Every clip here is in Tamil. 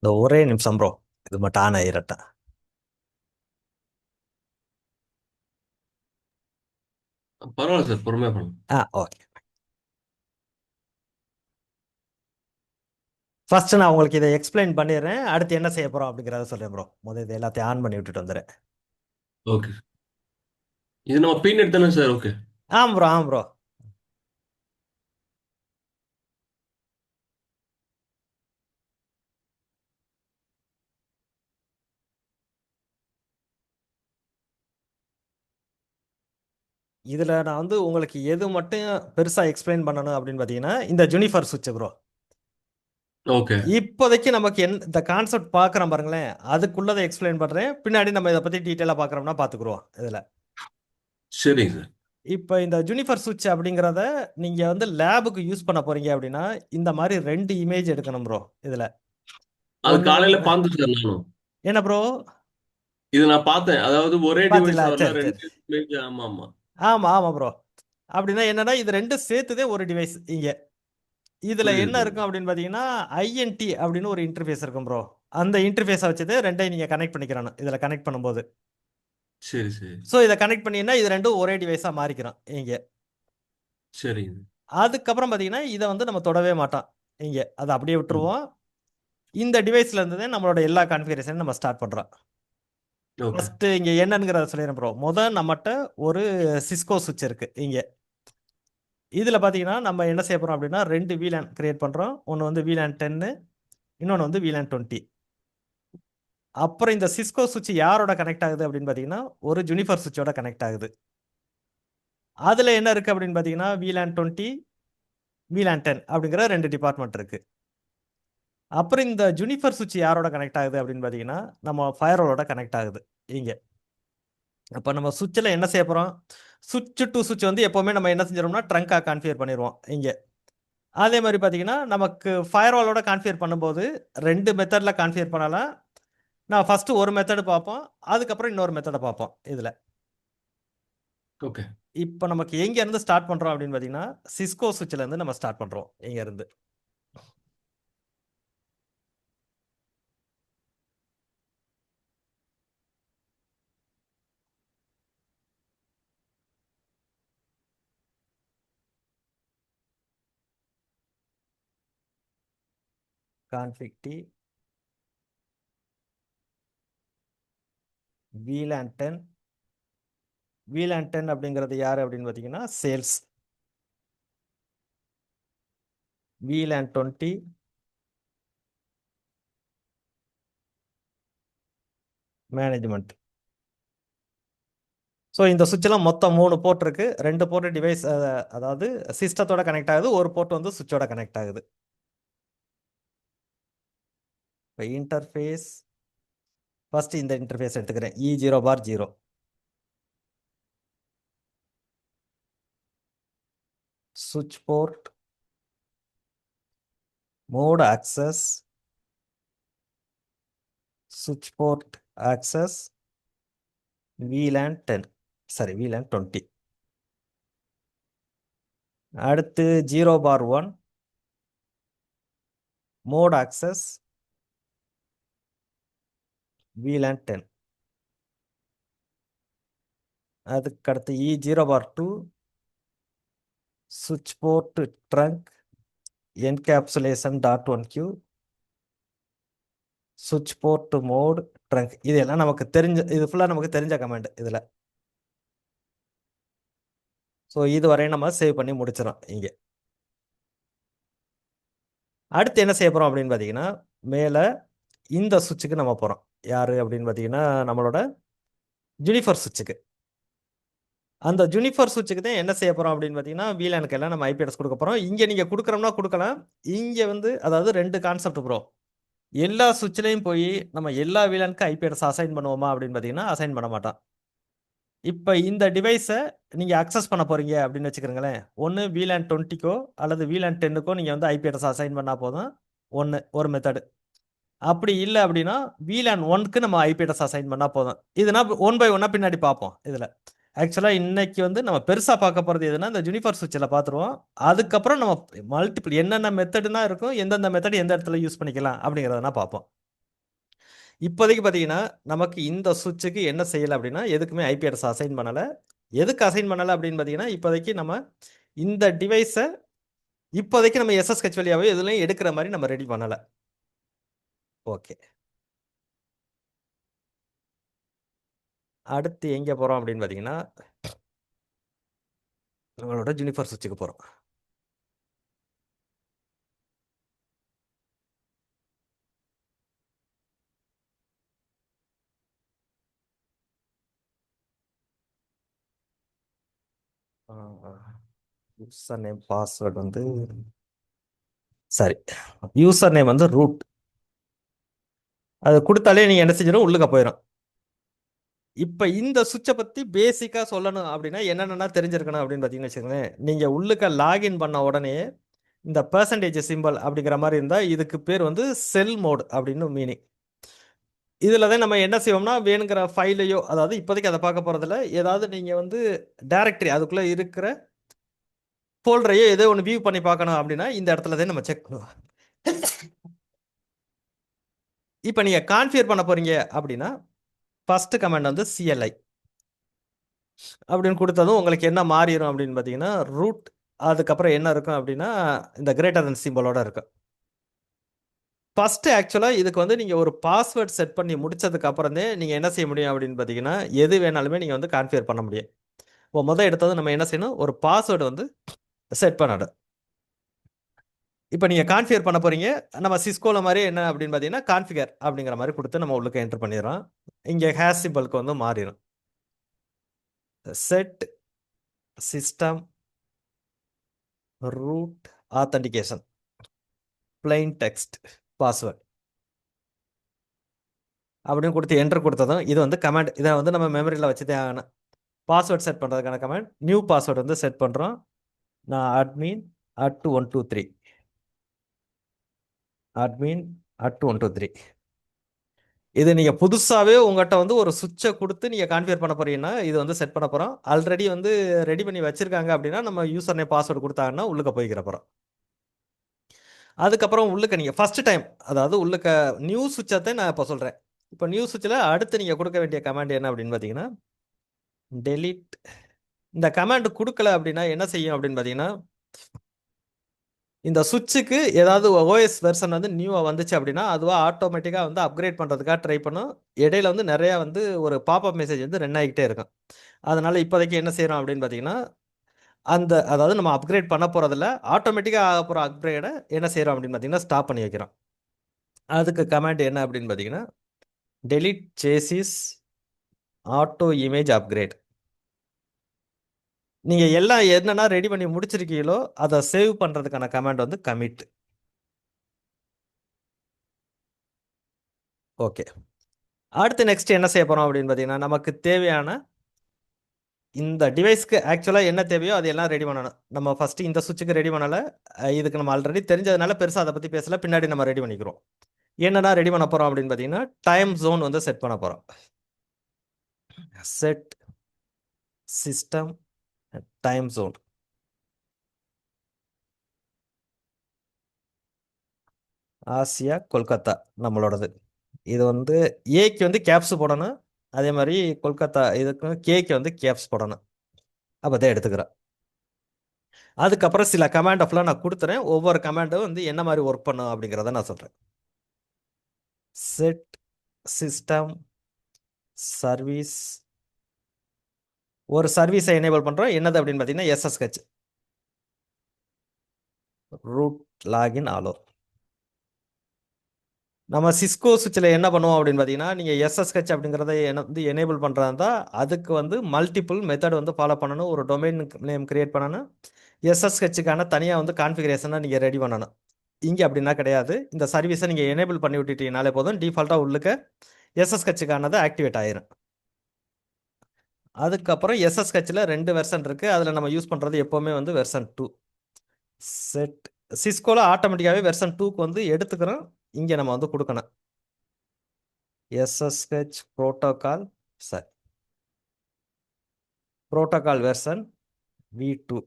இந்த ஒரே நிமிஷம் ப்ரோ. இது மட்டும் ஆன் ஆயிரட்டேன். பரவாயில்ல சார், பொறுமையா பண்ணுங்க. ஓகே. ஃபர்ஸ்ட் நான் உங்களுக்கு இதை எக்ஸ்பிளைன் பண்ணிடுறேன். அடுத்து என்ன செய்ய போறோம் அப்படிங்கிறத சொல்றேன் ப்ரோ. முதல்ல இது எல்லாத்தையும் ஆன் பண்ணி விட்டுட்டு வந்துடுறேன். ஓகே. இது நம்ம பீனட் தானே சார்? ஓகே. ஆம் ப்ரோ, ஆம் ப்ரோ. இதுல நான் வந்து உங்களுக்கு எது மட்டும் பெருசா எக்ஸ்பிளைன் பண்ணணும் அப்படின்னு பார்த்தீங்கன்னா இந்த ஜுனிஃபர் சுவிட்ச் ப்ரோ. ஓகே. இப்போதைக்கு நமக்கு இந்த கான்செப்ட் பார்க்குறோம் பாருங்களேன், அதுக்குள்ளதை எக்ஸ்பிளைன் பண்ணுறேன். பின்னாடி நம்ம இதை பற்றி டீட்டெயிலாக பார்க்குறோம்னா பார்த்துக்குருவோம் இதில். சரிங்க சார். இப்போ இந்த ஜுனிஃபர் சுவிட்ச் அப்படிங்கிறத நீங்கள் வந்து லேபுக்கு யூஸ் பண்ண போறீங்க அப்படின்னா இந்த மாதிரி 2 இமேஜ் எடுக்கணும் ப்ரோ இதில். அது ஒன்று வந்து காலையில பார்த்தேன் சார் நானும். என்ன ப்ரோ? இது நான் பார்த்தேன். அதாவது ஒரே டிவைஸ் பார்த்தீங்களா? வரல, சரி, சரி. 2 இமேஜ். ஆமா, ஆமா. ஆமாம், ஆமாம் ப்ரோ. அப்படின்னா என்னன்னா இது 2 சேர்த்துதே ஒரு டிவைஸ் இங்கே. இதில் புரியுது, என்ன புரியுது. இருக்கும் அப்படின்னு பார்த்தீங்கன்னா ஐஎன்டி அப்படின்னு ஒரு இன்டர்ஃபேஸ் இருக்கும் ப்ரோ. அந்த இன்டர்ஃபேஸை வச்சது ரெண்டையும் நீங்கள் கனெக்ட் பண்ணிக்கிறணும் இதில் கனெக்ட் பண்ணும்போது. சரி, சரி. ஸோ இதை கனெக்ட் பண்ணீங்கன்னா இது ரெண்டும் ஒரே டிவைஸாக மாறிக்கிறோம் இங்கே. சரிங்க. அதுக்கப்புறம் பார்த்தீங்கன்னா இதை வந்து நம்ம தொடவே மாட்டோம் இங்கே. அதை அப்படியே ம். விட்டுருவோம். இந்த டிவைஸ்ல இருந்து தான் நம்மளோட எல்லா கான்ஃபிகரேஷனும் நம்ம ஸ்டார்ட் பண்ணுறோம். ஓகே. ஃபர்ஸ்ட் இங்கே என்னங்கிறத சொல்லிடுறேன் ப்ரோ. முதல் நம்மகிட்ட ஒரு சிஸ்கோ சுவிட்ச் இருக்கு இங்கே. இதில் பார்த்தீங்கன்னா நம்ம என்ன செய்ய போகிறோம் அப்படின்னா 2 VLAN கிரியேட் பண்ணுறோம். ஒன்று வந்து VLAN 10, இன்னொன்று வந்து VLAN 20. அப்புறம் இந்த சிஸ்கோ சுவிட்ச் யாரோட கனெக்ட் ஆகுது அப்படின்னு பார்த்தீங்கன்னா ஒரு ஜுனிஃபர் சுவிட்சோட கனெக்ட் ஆகுது. அதில் என்ன இருக்குது அப்படின்னு பார்த்தீங்கன்னா VLAN 20, VLAN 10 அப்படிங்கிற 2 டிபார்ட்மெண்ட் இருக்குது. அப்புறம் இந்த ஜுனிஃபர் சுவிட்ச் யாரோட கனெக்ட் ஆகுது அப்படின்னு பார்த்தீங்கன்னா நம்ம ஃபயர்வாலோட கனெக்ட் ஆகுது இங்கே. அப்போ நம்ம சுவிட்சில் என்ன செய்ய போகிறோம்? சுவிட்ச் டு சுவிட்ச் வந்து எப்போவுமே நம்ம என்ன செஞ்சிடோம்னா ட்ரங்காக கான்ஃபிகர் பண்ணிடுவோம் இங்கே. அதே மாதிரி பார்த்தீங்கன்னா நமக்கு ஃபயர்வாலோட கான்ஃபிகர் பண்ணும்போது 2 மெத்தடில் கான்ஃபிகர் பண்ணலாம். நான் ஃபஸ்ட்டு ஒரு மெத்தடு பார்ப்போம், அதுக்கப்புறம் இன்னொரு மெத்தடை பார்ப்போம் இதில். ஓகே. இப்போ நமக்கு எங்கேருந்து ஸ்டார்ட் பண்ணுறோம் அப்படின்னு பார்த்தீங்கன்னா சிஸ்கோ சுவிட்சிலேருந்து நம்ம ஸ்டார்ட் பண்ணுறோம் இங்கேருந்து. Config D VLAN 10. VLAN 10 அப்படிங்கிறது யார் அப்படின்னு பார்த்தீங்கன்னா சேல்ஸ். VLAN 20 management. ஸோ இந்த சுவிட்செல்லாம் மொத்தம் 3 போர்ட் இருக்கு. 2 போர்ட் டிவைஸ் அதாவது சிஸ்டத்தோட கனெக்ட் ஆகுது, ஒரு போர்ட் வந்து சுவிட்சோட கனெக்ட் ஆகுது. இப்போ இன்டர்ஃபேஸ் ஃபர்ஸ்ட் இந்த இன்டர்ஃபேஸ் எடுத்துக்கிறேன் E0/0. சுவிட்ச் போர்ட், மோட் ஆக்சஸ், சுவிட்ச் port access, VLAN 10, sorry VLAN 20. அடுத்து 0/1 மோட் ஆக்சஸ், VLAN 10. அதுக்கடுத்து E0/2 சுவிட்ச் போர்ட் ட்ரங்க் என்கேப்சுலேஷன் .1Q, சுவிட்ச் போர்ட் மோட் ட்ரங்க். இதெல்லாம் நமக்கு தெரிஞ்ச, இது ஃபுல்லாக நமக்கு தெரிஞ்ச கமாண்ட் இதில். ஸோ இது வரையும் நம்ம சேவ் பண்ணி முடிச்சிடும் இங்கே. அடுத்து என்ன செய்ய போகிறோம் அப்படின்னு பார்த்தீங்கன்னா மேலே இந்த சுவிட்சுக்கு நம்ம போகிறோம். யார் அப்படின்னு பார்த்தீங்கன்னா நம்மளோட ஜுனிஃபர் சுவிட்சுக்கு. அந்த ஜுனிஃபர் சுவிட்சுக்கு தான் என்ன செய்ய போகிறோம் அப்படின்னு பார்த்தீங்கன்னா VLANக்கு எல்லாம் நம்ம IP அட்ரஸ் கொடுக்க போகிறோம். இங்கே நீங்கள் கொடுக்குறோம்னா கொடுக்கலாம். இங்கே வந்து அதாவது 2 கான்செப்ட் ப்ரோ. எல்லா சுவிட்ச்லையும் போய் நம்ம எல்லா VLANக்கு IP அட்ரஸ் அசைன் பண்ணுவோமா அப்படின்னு பார்த்தீங்கன்னா அசைன் பண்ண மாட்டோம். இப்போ இந்த டிவைஸை நீங்கள் அக்சஸ் பண்ண போகிறீங்க அப்படின்னு வச்சுக்கிறீங்களேன். ஒன்று VLAN 20க்கோ அல்லது VLAN 10க்கோ நீங்கள் வந்து IP அட்ரஸ் அசைன் பண்ணால் போதும். ஒரு மெத்தடு. அப்படி இல்லை அப்படின்னா VLAN 1க்கு நம்ம IP அட்ரஸ் அசைன் பண்ணால் போதும். இதுனா 1 by 1 பின்னாடி பார்ப்போம் இதில். ஆக்சுவலாக இன்னைக்கு வந்து நம்ம பெருசாக பார்க்க போகிறது எதுனா இந்த ஜுனிஃபர் சுவிட்சில் பார்த்துருவோம். அதுக்கப்புறம் நம்ம மல்டிபிள் என்னென்ன மெத்தடுனா இருக்கும், எந்தெந்த மெத்தட் எந்த இடத்துல யூஸ் பண்ணிக்கலாம் அப்படிங்கிறதுனா பார்ப்போம். இப்போதைக்கு பார்த்தீங்கன்னா நமக்கு இந்த சுவிட்சுக்கு என்ன செய்யலை அப்படின்னா எதுக்குமே ஐபி அட்ரஸ் அசைன் பண்ணலை. எதுக்கு அசைன் பண்ணலை அப்படின்னு பார்த்தீங்கன்னா இப்போதைக்கு நம்ம இந்த டிவைஸை இப்போதைக்கு நம்ம எஸ்எஸ்ஹெச் வழியாகவே எதுலையும் எடுக்கிற மாதிரி நம்ம ரெடி பண்ணலை. ஓகே, அடுத்து எங்கே போகிறோம் அப்படின்னு பார்த்தீங்கன்னா நம்மளோட ஜூனிஃபர் சுவிட்சுக்கு போகிறோம். யூசர் நேம் பாஸ்வேர்டு வந்து சரி, யூசர் நேம் வந்து ரூட். அது கொடுத்தாலே நீங்கள் என்ன செஞ்சிடும், உள்ளுக்க போயிடும். இப்போ இந்த சுவிட்சை பற்றி பேசிக்காக சொல்லணும் அப்படின்னா என்னென்னா தெரிஞ்சிருக்கணும் அப்படின்னு பார்த்தீங்கன்னு வச்சுக்கோங்களேன். நீங்கள் உள்ளுக்க லாகின் பண்ண உடனே இந்த பெர்சன்டேஜ் சிம்பிள் அப்படிங்கிற மாதிரி இருந்தால் இதுக்கு பேர் வந்து செல் மோட் அப்படின்னு மீனிங். இதில் தான் நம்ம என்ன செய்வோம்னா வேணுங்கிற ஃபைலையோ, அதாவது இப்போதைக்கு அதை பார்க்க போகிறதில்ல, ஏதாவது நீங்கள் வந்து டைரக்டரி அதுக்குள்ளே இருக்கிற ஃபோல்டரையோ ஏதோ ஒன்று வியூ பண்ணி பார்க்கணும் அப்படின்னா இந்த இடத்துல தான் நம்ம செக் பண்ணுவோம். இப்போ நீங்கள் கான்ஃபிகர் பண்ண போகிறீங்க அப்படின்னா ஃபஸ்ட்டு கமாண்ட் வந்து CLI அப்படின்னு கொடுத்ததும் உங்களுக்கு என்ன மாறிடும் அப்படின்னு பார்த்தீங்கன்னா ரூட், அதுக்கப்புறம் என்ன இருக்கும் அப்படின்னா இந்த கிரேட்டர் தன் சிம்பிளோட இருக்கும். ஃபஸ்ட்டு ஆக்சுவலாக இதுக்கு வந்து நீங்கள் ஒரு பாஸ்வேர்ட் செட் பண்ணி முடிச்சதுக்கு அப்புறமே நீங்கள் என்ன செய்ய முடியும் அப்படின்னு பார்த்தீங்கன்னா எது வேணாலுமே நீங்கள் வந்து கான்ஃபிகர் பண்ண முடியும். இப்போ முதல் எடுத்தது நம்ம என்ன செய்யணும், ஒரு பாஸ்வேர்டு வந்து செட் பண்ணணும். இப்போ நீங்கள் கான்ஃபிகர் பண்ண போகிறீங்க, நம்ம சிஸ்கோவில் மாதிரி என்ன அப்படின்னு பார்த்தீங்கன்னா கான்ஃபிகர் அப்படிங்கிற மாதிரி கொடுத்து நம்ம உள்ளுக்கு என்ட்ரு பண்ணிடுறோம். இங்கே ஹேஷ் சிம்பிளுக்கு வந்து மாறிடும். Set system root authentication plain text password அப்படின்னு கொடுத்து என்ட்ரு கொடுத்ததும் இது வந்து கமாண்ட். இதை வந்து நம்ம மெமரியில் வச்சுதே ஆகணும். பாஸ்வேர்ட் செட் பண்ணுறதுக்கான கமாண்ட் நியூ பாஸ்வேர்டு வந்து செட் பண்ணுறோம். நான் admin @123 admin @123. இது நீங்கள் புதுசாகவே உங்கள்கிட்ட வந்து ஒரு சுவிட்சை கொடுத்து நீங்கள் கான்ஃபிகர் பண்ண போறீங்கன்னா இது வந்து செட் பண்ண போகிறோம். ஆல்ரெடி வந்து ரெடி பண்ணி வச்சுருக்காங்க அப்படின்னா நம்ம யூசர் நேம் பாஸ்வேர்டு கொடுத்தாங்கன்னா உள்ளுக்க போய்க்கிற போகிறோம். அதுக்கப்புறம் உள்ளுக்க நீங்கள் ஃபஸ்ட்டு டைம், அதாவது உள்ளுக்க நியூ சுவிட்சத்தை நான் இப்போ சொல்கிறேன். இப்போ நியூ சுவிட்சில் அடுத்து நீங்கள் கொடுக்க வேண்டிய கமாண்ட் என்ன அப்படின்னு பார்த்தீங்கன்னா டெலிட். இந்த கமாண்ட் கொடுக்கல அப்படின்னா என்ன செய்யும் அப்படின்னு பார்த்தீங்கன்னா இந்த சுவிட்சுக்கு ஏதாவது ஓஎஸ் வெர்ஷன் வந்து நியூவாக வந்துச்சு அப்படின்னா அதுவாக ஆட்டோமேட்டிக்காக வந்து அப்கிரேட் பண்ணுறதுக்காக ட்ரை பண்ணும். இடையில வந்து நிறையா வந்து ஒரு பாப்அப் மெசேஜ் வந்து ரன் ஆகிக்கிட்டே இருக்கும். அதனால் இப்போதைக்கு என்ன செய்கிறோம் அப்படின்னு பார்த்தீங்கன்னா அதாவது நம்ம அப்கிரேட் பண்ண போகிறதில்ல, ஆட்டோமேட்டிக்காக ஆக போகிற அப்கிரேடை என்ன செய்கிறோம் அப்படின்னு பார்த்தீங்கன்னா ஸ்டாப் பண்ணி வைக்கிறோம். அதுக்கு கமாண்ட் என்ன அப்படின்னு பார்த்தீங்கன்னா delete chassis auto image upgrade. நீங்கள் எல்லாம் என்னென்னா ரெடி பண்ணி முடிச்சிருக்கீங்களோ அதை சேவ் பண்ணுறதுக்கான கமாண்ட் வந்து கமிட். ஓகே, அடுத்து நெக்ஸ்ட் என்ன செய்ய போகிறோம் அப்படின்னு பார்த்தீங்கன்னா நமக்கு தேவையான இந்த டிவைஸ்க்கு ஆக்சுவலாக என்ன தேவையோ அது எல்லாம் ரெடி பண்ணணும். நம்ம ஃபஸ்ட்டு இந்த சுவிட்சுக்கு ரெடி பண்ணலை, இதுக்கு நம்ம ஆல்ரெடி தெரிஞ்சதுனால பெருசாக அதை பற்றி பேசலை, பின்னாடி நம்ம ரெடி பண்ணிக்கிறோம். என்னென்னா ரெடி பண்ண போகிறோம் அப்படின்னு பார்த்தீங்கன்னா டைம் ஜோன் வந்து செட் பண்ண போகிறோம். Set system time zone. Asia Kolkata நம்மளோடது. இது வந்து ஏக்கு வந்து கேப்ஸ் போடணும், அதே மாதிரி கொல்கத்தா இதுக்கு கேக்கு வந்து கேப்ஸ் போடணும். அப்போ தான் எடுத்துக்கிறேன். அதுக்கப்புறம் சில கமாண்ட் ஃபுல்லாக நான் கொடுத்துறேன். ஒவ்வொரு கமாண்டும் வந்து என்ன மாதிரி ஒர்க் பண்ணும் அப்படிங்கிறத நான் சொல்கிறேன். செட் சிஸ்டம் சர்வீஸ், ஒரு சர்வீஸை எனேபிள் பண்ணுறோம். என்னது அப்படின்னு பார்த்தீங்கன்னா SSH ரூட் லாகின் ஆலோ. நம்ம சிஸ்கோ சுவிட்சில் என்ன பண்ணுவோம் அப்படின்னு பார்த்தீங்கன்னா நீங்கள் SSH அப்படிங்கிறத வந்து எனேபிள் பண்ணுறதா அதுக்கு வந்து மல்டிபிள் மெத்தட் வந்து ஃபாலோ பண்ணணும். ஒரு டொமைன் நேம் கிரியேட் பண்ணணும். SSHக்கான தனியாக வந்து கான்ஃபிகரேஷனை நீங்கள் ரெடி பண்ணணும். இங்கே அப்படின்னா கிடையாது. இந்த சர்வீஸை நீங்கள் எனேபிள் பண்ணி விட்டுட்டீங்கனாலே போதும், டிஃபால்ட்டாக உள்ளுக்க SSHக்கானது ஆக்டிவேட் ஆயிரும். அதுக்கப்புறம் SSHல 2 வெர்ஷன் இருக்குது. அதில் நம்ம யூஸ் பண்ணுறது எப்போவுமே வந்து வெர்ஷன் 2. செட் சிஸ்கோவில் ஆட்டோமேட்டிக்காகவே வெர்ஷன் 2க்கு வந்து எடுத்துக்கிறோம். இங்கே நம்ம வந்து கொடுக்கணும் SSH ப்ரோட்டோகால் சரி ப்ரோட்டோகால் வெர்ஷன் V2.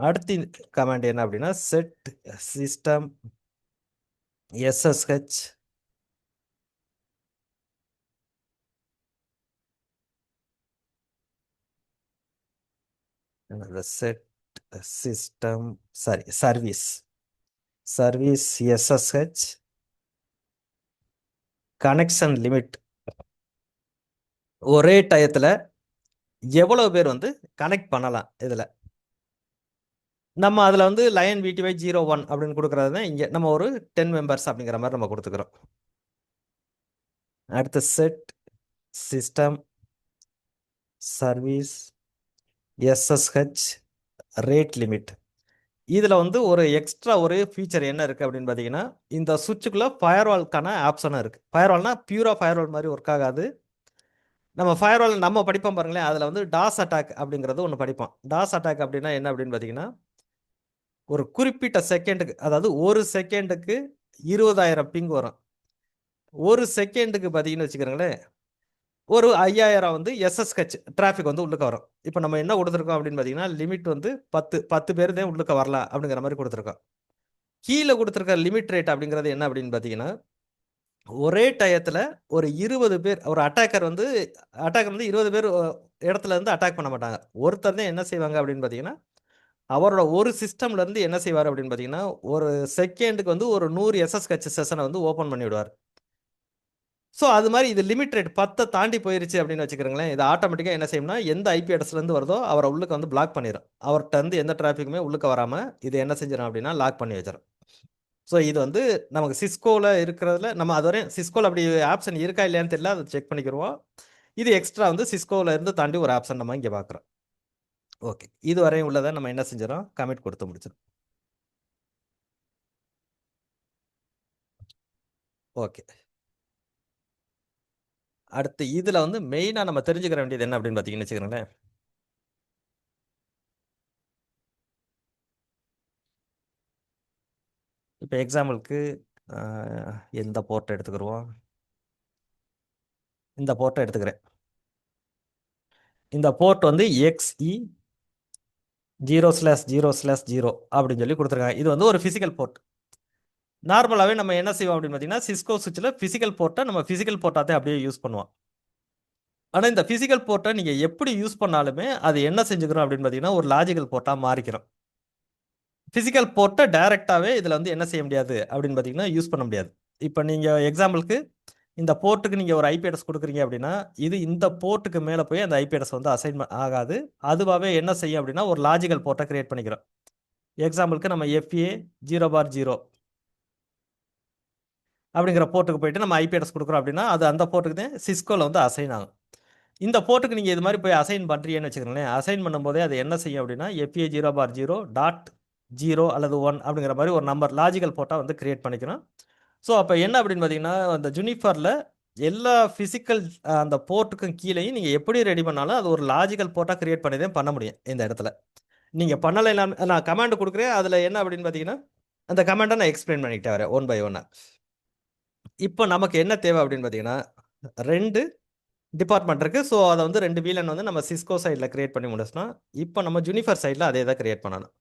அடுத்து கமாண்ட் என்ன அப்படின்னா set system SSH the set system, sorry, service SSH connection limit. ஒரே டயத்துல எவ்வளவு பேர் வந்து கனெக்ட் பண்ணலாம் இதுல. நம்ம அதுல வந்து லைன் VTY 01 அப்படின்னு கொடுக்கறது தான் இங்க நம்ம ஒரு 10 மெம்பர்ஸ் அப்படிங்கிற மாதிரி நம்ம கொடுத்துக்கிறோம். அடுத்து set system service SSH rate limit. இதில் வந்து ஒரு எக்ஸ்ட்ரா ஒரு ஃபீச்சர் என்ன இருக்குது அப்படின்னு பார்த்தீங்கன்னா, இந்த சுவிட்சுக்குள்ளே ஃபயர்வால்க்கான ஆப்ஷனும் இருக்குது. ஃபயர்வால்னா பியூரா ஃபயர்வால் மாதிரி ஒர்க் ஆகாது. நம்ம ஃபயர்வால் நம்ம படிப்போம் பாருங்களேன், அதில் வந்து டாஸ் அட்டாக் அப்படிங்கிறது ஒன்று படிப்போம். டாஸ் அட்டாக் அப்படின்னா என்ன அப்படின்னு பார்த்தீங்கன்னா, ஒரு குறிப்பிட்ட செகண்டுக்கு, அதாவது ஒரு செகண்டுக்கு 20,000 பிங் வரும். ஒரு செகண்டுக்கு பார்த்தீங்கன்னு வச்சுக்கிறோங்களேன், ஒரு 5,000 வந்து SSH டிராஃபிக் வந்து உள்ளுக்க வரும். இப்போ நம்ம என்ன கொடுத்துருக்கோம் அப்படின்னு பார்த்தீங்கன்னா, லிமிட் வந்து 10 பேர் தான் உள்ளுக்க வரலாம் அப்படிங்கிற மாதிரி கொடுத்துருக்கோம். கீழே கொடுத்துருக்க லிமிட் ரேட் அப்படிங்கிறது என்ன அப்படின்னு பார்த்தீங்கன்னா, ஒரே டயத்தில் ஒரு 20 பேர், ஒரு அட்டாக்கர் வந்து 20 பேர் இடத்துல இருந்து அட்டாக் பண்ண மாட்டாங்க. ஒருத்தர் தான் என்ன செய்வாங்க அப்படின்னு பார்த்தீங்கன்னா, அவரோட ஒரு சிஸ்டம்ல இருந்து என்ன செய்வார் அப்படின்னு பார்த்தீங்கன்னா, ஒரு செகண்டுக்கு வந்து ஒரு 100 SSH செஷனை வந்து ஓப்பன் பண்ணி விடுவார். ஸோ அது மாதிரி இது லிமிட் ரேட் 10 தாண்டி போயிருச்சு அப்படின்னு வச்சுக்கிறோங்களேன், இது ஆட்டோமேட்டிக்காக என்ன செய்யும்னா, எந்த ஐபி அட்ரஸ்லேருந்து வருதோ அவரை உள்ளுக்கு வந்து பிளாக் பண்ணிடும். அவர்கிட்ட இருந்து எந்த டிராஃபிக்குமே உள்ளுக்க வராமல் இது என்ன செஞ்சிடும் அப்படின்னா லாக் பண்ணி வச்சிடும். ஸோ இது வந்து நமக்கு சிஸ்கோவில் இருக்கிறதுல நம்ம அதுவரையும் சிஸ்கோவில் அப்படி ஆப்ஷன் இருக்கா இல்லையான்னு தெரியல, அதை செக் பண்ணிக்கிடுவோம். இது எக்ஸ்ட்ரா வந்து சிஸ்கோவில் இருந்து தாண்டி ஒரு ஆப்ஷன் நம்ம இங்கே பார்க்குறோம். ஓகே, இது வரையும் உள்ளதை நம்ம என்ன செஞ்சிடறோம், கமிட் கொடுத்து முடிச்சிடும். ஓகே, அடுத்து இதில் வந்து மெயினாக நம்ம தெரிஞ்சுக்கிற வேண்டியது என்ன அப்படின்னு பார்த்தீங்கன்னு வச்சுக்கிறோங்களேன். இப்போ எக்ஸாம்பிளுக்கு எந்த போர்ட்டை எடுத்துக்கிடுவோம், இந்த போர்ட்டை எடுத்துக்கிறேன். இந்த போர்ட் வந்து XE 0/0/0 அப்படின்னு சொல்லி கொடுத்துருக்காங்க. இது வந்து ஒரு ஃபிசிக்கல் போர்ட். நார்மலாகவே நம்ம என்ன செய்வோம் அப்படின்னு பார்த்தீங்கன்னா, சிஸ்கோ சுவிட்சில் ஃபிசிக்கல் போர்ட்டை நம்ம ஃபிசிக்கல் போர்ட்டாக தான் அப்படியே யூஸ் பண்ணுவோம். ஆனால் இந்த ஃபிசிக்கல் போர்ட்டை நீங்கள் எப்படி யூஸ் பண்ணாலுமே அது என்ன செஞ்சுக்கிறோம் அப்படின்னு பார்த்தீங்கன்னா, ஒரு லாஜிக்கல் போர்ட்டாக மாறிக்கிறோம். ஃபிசிக்கல் போர்ட்டை டைரெக்டாகவே இதில் வந்து என்ன செய்ய முடியாது அப்படின்னு பார்த்தீங்கன்னா, யூஸ் பண்ண முடியாது. இப்போ நீங்கள் எக்ஸாம்பிளுக்கு இந்த போர்ட்டுக்கு நீங்கள் ஒரு ஐபி அட்ரஸ் கொடுக்குறீங்க அப்படின்னா, இது இந்த போர்ட்டுக்கு மேலே போய் அந்த ஐபி அட்ரஸ் வந்து அசைன்மெண்ட் ஆகாது. அதுவாகவே என்ன செய்யும் அப்படின்னா, ஒரு லாஜிக்கல் போர்ட்டை கிரியேட் பண்ணிக்கிறோம். எக்ஸாம்பிளுக்கு நம்ம FA 0/0 அப்படிங்கிற போர்ட்டுக்கு போயிட்டு நம்ம ஐபி அட்ரஸ் கொடுக்குறோம் அப்படின்னா, அது அந்த போர்ட்டுக்கு தான் சிஸ்கோவில் வந்து அசைன் ஆகும். இந்த போர்ட்டுக்கு நீங்கள் இது மாதிரி போய் அசைன் பண்ணுறீங்கன்னு வச்சுக்கோங்களேன், அசைன் பண்ணும்போதே அது என்ன செய்யும் அப்படின்னா, FA 0/0.0 அல்லது 1 அப்படிங்கிற மாதிரி ஒரு நம்பர் லாஜிக்கல் போர்ட்டாக வந்து கிரியேட் பண்ணிக்கணும். ஸோ அப்போ என்ன அப்படின்னு பார்த்தீங்கன்னா, அந்த ஜுனிஃபரில் எல்லா ஃபிசிக்கல் அந்த போர்ட்டுக்கும் கீழேயும் நீங்கள் எப்படி ரெடி பண்ணாலும் அது ஒரு லாஜிக்கல் போர்ட்டாக கிரியேட் பண்ணி தான் பண்ண முடியும். இந்த இடத்துல நீங்கள் பண்ணலை, நான் கமாண்ட் கொடுக்குறேன். அதில் என்ன அப்படின்னு பார்த்தீங்கன்னா, அந்த கமாண்டை நான் எக்ஸ்பிளைன் பண்ணிக்கிட்டே வரேன் ஒன் பை ஒன்னாக. இப்போ நமக்கு என்ன தேவை அப்படின்னு பார்த்தீங்கன்னா, 2 டிபார்ட்மெண்ட் இருக்குது. ஸோ அதை வந்து 2 VLAN வந்து நம்ம சிஸ்கோ சைடில் கிரியேட் பண்ணி முடிச்சிட்டோம். இப்போ நம்ம ஜுனிஃபர் சைடில் அதே தான் கிரியேட் பண்ணணும்.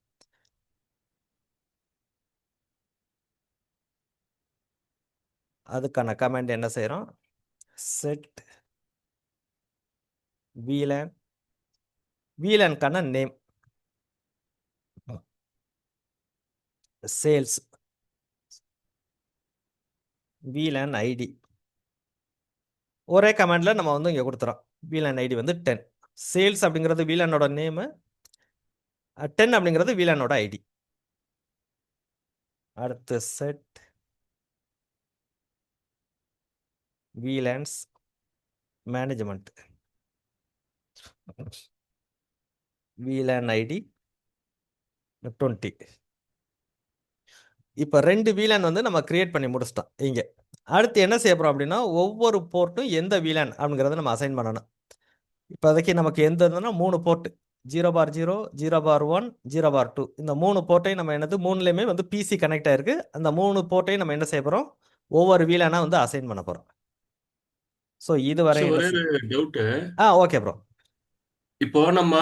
அதுக்கான கமாண்ட் என்ன செய்கிறோம், செட் VLAN, VLANக்கான நேம் சேல்ஸ், VLAN ID ஒரே கமாண்டில் நம்ம வந்து இங்கே கொடுத்துறோம். VLAN ID வந்து 10, சேல்ஸ் அப்படிங்கிறது VLANோட நேமு, 10 அப்படிங்கிறது VLANோட ID. அடுத்து set VLANs management, VLAN ID 20. இப்போ 2 VLAN வந்து நம்ம கிரியேட் பண்ணி முடிச்சிட்டோம் இங்கே. அடுத்து என்ன செய்ய போகிறோம் அப்படின்னா, ஒவ்வொரு போர்ட்டும் எந்த VLAN அப்படிங்கிறத நம்ம அசைன் பண்ணணும். இப்போதைக்கு நமக்கு எந்த இருந்ததுன்னா 3 போர்ட்டு, 0/0, 0/1, 0/2. இந்த 3 போர்ட்டையும் நம்ம என்னது 3லேயுமே வந்து PC கனெக்ட் ஆயிருக்கு. அந்த 3 போர்ட்டையும் நம்ம என்ன செய்ய போகிறோம், ஒவ்வொரு VLAN-ஆ வந்து அசைன் பண்ண போகிறோம். ஸோ இது வரை என்ன ஒரே ஒரு டவுட்டு. Okay bro. இப்போ நம்ம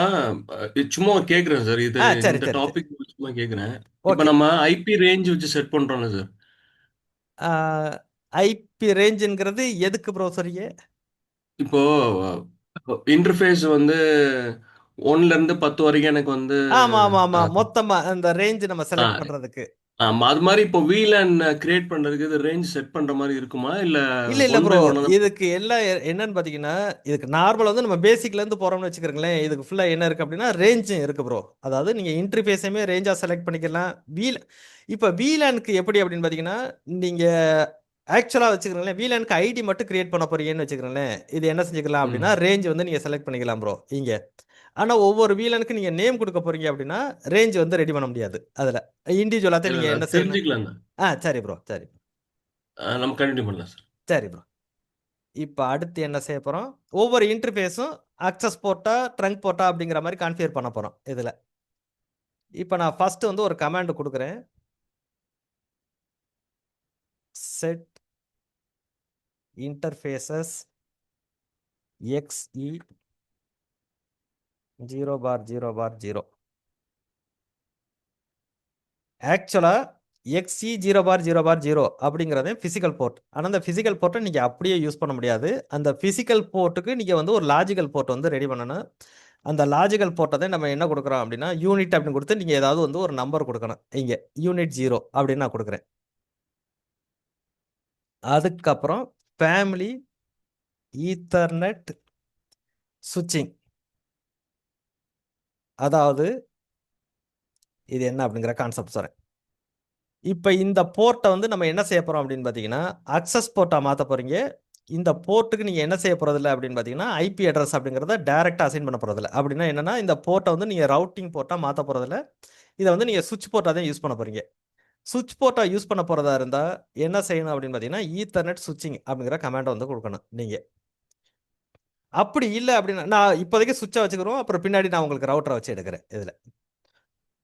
சும்மா கேக்குறேன் சார், இது சரி இந்த சரி சரி டாபிக் சும்மா கேக்குறேன். இப்போ ஓகே. நம்ம ஐபி ரேஞ்ச் வச்சு செட் பண்றோம்ல சார், ஐபி ரேஞ்சுங்கிறது எதுக்கு ப்ரோ சொல்றீங்க? இப்போ இன்டர்ஃபேஸ் வந்து 1ல இருந்து 10 வரைக்கும் எனக்கு வந்து ஆமா ஆமா ஆமா, அஹ், மொத்தமா அந்த ரேஞ்ச் நம்ம செலக்ட் ஆ, பண்றதுக்கு. ஆமா அது மாதிரி இப்போ VLAN கிரியேட் பண்றதுக்கு இது ரேஞ்ச் செட் பண்ற மாதிரி இருக்குமா இல்ல இல்ல இல்ல ஒன் ப்ரோ, பை ஒன் தான்? இதுக்கு எல்லாம் என்னன்னு பாத்தீங்கன்னா, இதுக்கு நார்மலா வந்து நம்ம பேசிக்ல இருந்து போறோம்னு வச்சுக்கிறீங்களேன், இதுக்கு ஃபுல்லா என்ன இருக்கு அப்படின்னா ரேஞ்சும் இருக்கு ப்ரோ. அதாவது நீங்க இன்டர்ஃபேஸையுமே ரேஞ்சா செலக்ட் பண்ணிக்கலாம். வீல் இப்ப VLANக்கு எப்படி அப்படின்னு பாத்தீங்கன்னா, நீங்க ஆக்சுவலா வச்சுக்கிறீங்களேன், VLANக்கு ஐடி மட்டும் கிரியேட் பண்ண போறீங்கன்னு வச்சுக்கிறீங்களேன், இது என்ன செஞ்சுக்கலாம் அப்படின்னா ம். ரேஞ்ச் வந்து நீங்க செலக்ட் பண்ணிக்கலாம் ப்ரோ இங்க. ஆனா ஒவ்வொரு VLANக்கு நீங்க நேம் கொடுக்க போறீங்க அப்படின்னா ரேஞ்ச் வந்து ரெடி பண்ண முடியாது அதுல. இண்டிவிஜுவலா தான் இல்ல நீங்க இல்ல என்ன அது செய்யணும். தெரிஞ்சுக்கலாம் தான். சரி ப்ரோ, சரி நம்ம கண்டினியூ பண்ணலாம் சார். சரி ப்ரோ. இப்போ அடுத்து என்ன செய்ய போறோம்? ஒவ்வொரு இன்டர்ஃபேஸும் அக்சஸ் போர்ட்டா, ட்ரங்க் போர்ட்டா அப்படிங்கிற மாதிரி கான்ஃபிகர் பண்ண போறோம் இதுல. இப்போ நான் ஃபர்ஸ்ட் வந்து ஒரு கமாண்ட் கொடுக்குறேன். Set interfaces xe 0/0/0. ஆக்சுவலா எக்ஸ்இ 0/0/0 அப்படிங்கிறதே பிசிக்கல் போர்ட். ஆனா அந்த பிசிக்கல் போர்ட்டை நீங்க அப்படியே யூஸ் பண்ண முடியாது. அந்த பிசிக்கல் போர்ட்டுக்கு நீங்க வந்து ஒரு லாஜிக்கல் போர்ட் வந்து ரெடி பண்ணணும். அந்த லாஜிக்கல் போர்ட்டை தான் நம்ம என்ன கொடுக்குறோம் அப்படின்னா யூனிட் அப்படின்னு கொடுத்து நீங்க ஏதாவது வந்து ஒரு நம்பர் கொடுக்கணும். இங்க யூனிட் 0 அப்படின்னு நான் கொடுக்குறேன். அதுக்கப்புறம் ஃபேமிலி ஈத்தர்நெட் சுவிட்சிங். அதாவது இது என்ன அப்படிங்கிற கான்செப்ட் சொல்றேன். இப்போ இந்த போர்ட்டை வந்து நம்ம என்ன செய்ய போறோம் அப்படின்னு பார்த்தீங்கன்னா அக்சஸ் போர்ட்டா மாற்ற போறீங்க. இந்த போர்ட்டுக்கு நீங்க என்ன செய்ய போறதில்ல அப்படின்னு பார்த்தீங்கன்னா ஐபி அட்ரஸ் அப்படிங்கிறத டைரக்டா அசைன் பண்ண போறதில்ல. அப்படின்னா என்னன்னா இந்த போர்ட்டை வந்து நீங்க ரவுட்டிங் போர்ட்டா மாற்ற போறதில்ல. இதை வந்து நீங்க சுவிட்ச் போர்ட்டா தான் யூஸ் பண்ண போறீங்க. சுவிட்ச் போர்ட்டா யூஸ் பண்ண போறதா இருந்தா என்ன செய்யணும் அப்படின்னு பார்த்தீங்கன்னா ஈத்தர்நெட் சுவிட்சிங் அப்படிங்கிற கமாண்டை வந்து கொடுக்கணும் நீங்க. அப்படி இல்லை அப்படின்னா நான் இப்போதைக்கு சுவிட்சை வச்சுக்கிறோம், அப்புறம் பின்னாடி நான் உங்களுக்கு ரவுட்டரை வச்சு எடுக்கிறேன் இதுல.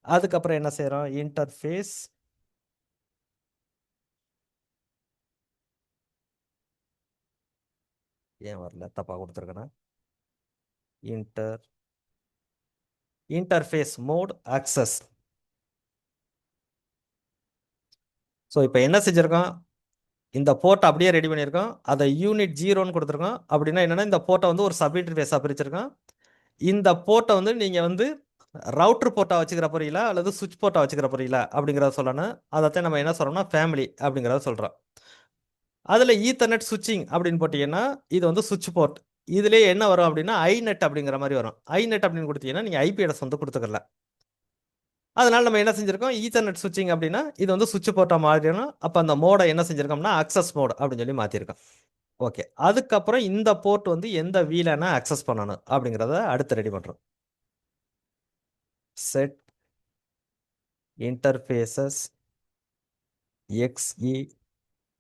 அதுக்கப்புறம் என்ன செய்யறோம்? இன்டர்ஃபேஸ் ஏன் வரல, தப்பா கொடுத்துருக்கேன்னா இன்டர்ஃபேஸ் மோட் அக்சஸ். ஸோ இப்போ என்ன செஞ்சிருக்கோம்? இந்த போர்ட்டை அப்படியே ரெடி பண்ணியிருக்கோம், அதை யூனிட் 0ன்னு கொடுத்துருக்கோம். அப்படின்னா என்னன்னா இந்த போர்ட்டை வந்து ஒரு சப் இன்டர்ஃபேஸாக பிரிச்சிருக்கோம். இந்த போர்ட்டை வந்து நீங்க வந்து ரவுட்டர் போர்ட்டா வச்சுக்கிற போறீங்களா அல்லது சுவிட்ச் போர்ட்டா வச்சுக்கிற போறீங்களா அப்படிங்கிறத சொல்லணும். அதைத்தான் நம்ம என்ன சொல்றோம்னா ஃபேமிலி அப்படிங்கிறத சொல்றோம். அதுல ஈத்தர்நெட் சுவிட்சிங் அப்படின்னு போட்டீங்கன்னா இது வந்து சுவிட்ச் போர்ட். இதுலயே என்ன வரும் அப்படின்னா ஐநெட் அப்படிங்கிற மாதிரி வரும். ஐநெட் அப்படின்னு கொடுத்தீங்கன்னா நீங்க ஐபி அட்ரஸ் வந்து கொடுத்துக்கலாம். அதனால நம்ம என்ன செஞ்சிருக்கோம்? ஈத்தர்நெட் சுவிட்சிங் அப்படின்னா இது வந்து சுவிட்ச் போர்ட்டா மாறிடணும். அப்ப அந்த மோடை என்ன செஞ்சிருக்கோம்னா அக்சஸ் மோட் அப்படின்னு சொல்லி மாத்திருக்கோம். ஓகே, அதுக்கப்புறம் இந்த போர்ட் வந்து எந்த வீலான அக்சஸ் பண்ணணும் அப்படிங்கிறத அடுத்து ரெடி பண்றோம். Set interfaces xe